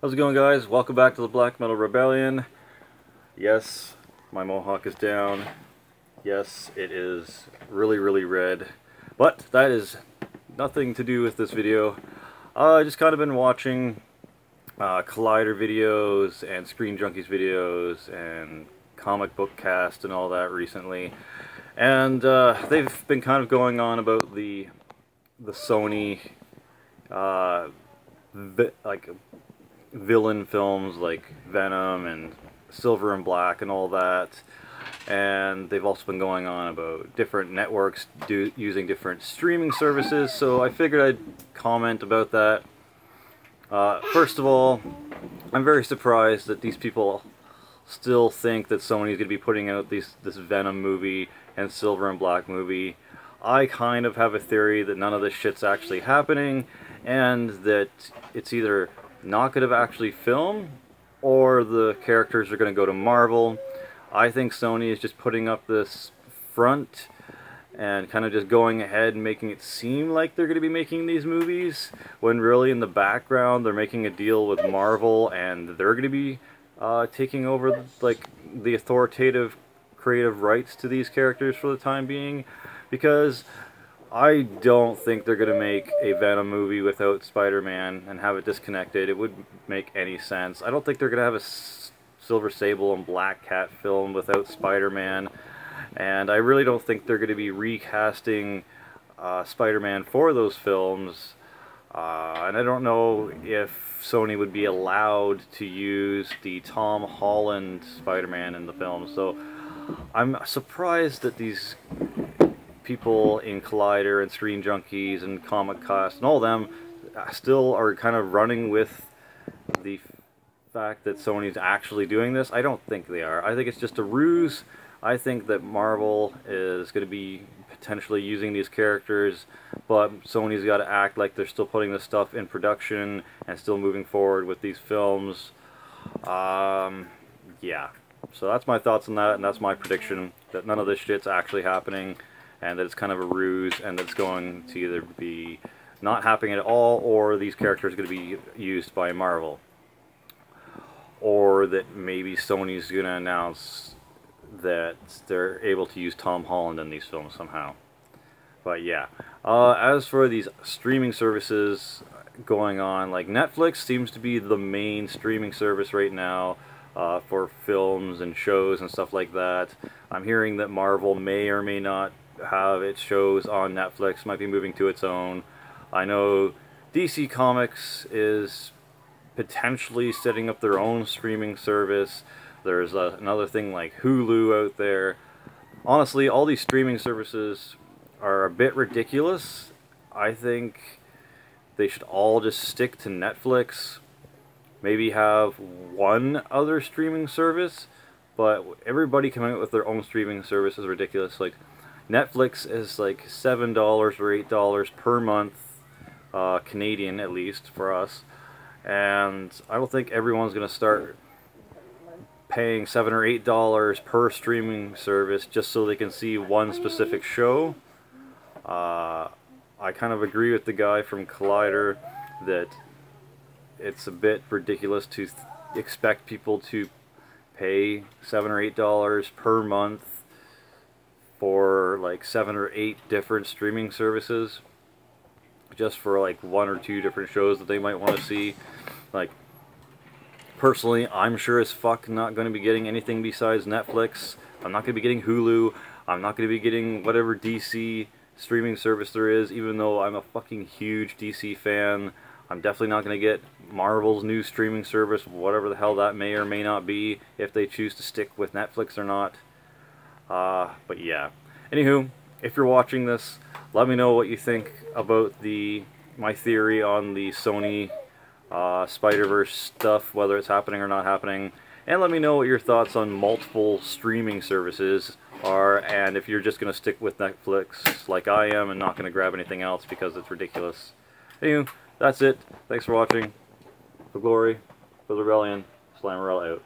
How's it going, guys? Welcome back to the Black Metal Rebellion. Yes, my mohawk is down. Yes, it is really red. But that is nothing to do with this video. I just kind of been watching Collider videos and Screen Junkies videos and comic book cast and all that recently. And they've been kind of going on about the Sony villain films like Venom and Silver and Black and all that, and they've also been going on about different networks using different streaming services, so I figured I'd comment about that. First of all, I'm very surprised that these people still think that Sony's going to be putting out this Venom movie and Silver and Black movie. I kind of have a theory that none of this shit's actually happening, and that it's either not going to actually film, or the characters are going to go to Marvel. I think Sony is just putting up this front and kind of just going ahead and making it seem like they're going to be making these movies, when really in the background they're making a deal with Marvel, and they're going to be taking over like the authoritative creative rights to these characters for the time being, because I don't think they're going to make a Venom movie without Spider-Man and have it disconnected. It wouldn't make any sense. I don't think they're going to have a Silver Sable and Black Cat film without Spider-Man. And I really don't think they're going to be recasting Spider-Man for those films. And I don't know if Sony would be allowed to use the Tom Holland Spider-Man in the film. So I'm surprised that these people in Collider and Screen Junkies and Comic Cast and all of them still are kind of running with the fact that Sony's actually doing this. I don't think they are. I think it's just a ruse. I think that Marvel is going to be potentially using these characters, but Sony's got to act like they're still putting this stuff in production and still moving forward with these films. Yeah. So that's my thoughts on that, and that's my prediction, that none of this shit's actually happening, and that it's kind of a ruse, and that it's going to either be not happening at all, or these characters are going to be used by Marvel. Or that maybe Sony's going to announce that they're able to use Tom Holland in these films somehow. But yeah. As for these streaming services going on, like Netflix seems to be the main streaming service right now for films and shows and stuff like that. I'm hearing that Marvel may or may not have its shows on Netflix, might be moving to its own. I know DC Comics is potentially setting up their own streaming service. There's another thing like Hulu out there. Honestly, all these streaming services are a bit ridiculous. I think they should all just stick to Netflix. Maybe have one other streaming service, but everybody coming out with their own streaming service is ridiculous. Like, Netflix is like $7 or $8 per month, Canadian at least for us, and I don't think everyone's going to start paying $7 or $8 per streaming service just so they can see one specific show. I kind of agree with the guy from Collider that it's a bit ridiculous to expect people to pay $7 or $8 per month for like 7 or 8 different streaming services just for like 1 or 2 different shows that they might want to see. Like, personally, I'm sure as fuck not going to be getting anything besides Netflix. I'm not going to be getting Hulu. I'm not going to be getting whatever DC streaming service there is, even though I'm a fucking huge DC fan. I'm definitely not going to get Marvel's new streaming service, whatever the hell that may or may not be, if they choose to stick with Netflix or not. But yeah. Anywho, if you're watching this, let me know what you think about my theory on the Sony Spider-Verse stuff, whether it's happening or not happening. And let me know what your thoughts on multiple streaming services are, and if you're just going to stick with Netflix like I am and not going to grab anything else because it's ridiculous. Anywho, that's it. Thanks for watching. For glory, for the rebellion, Slammerell out.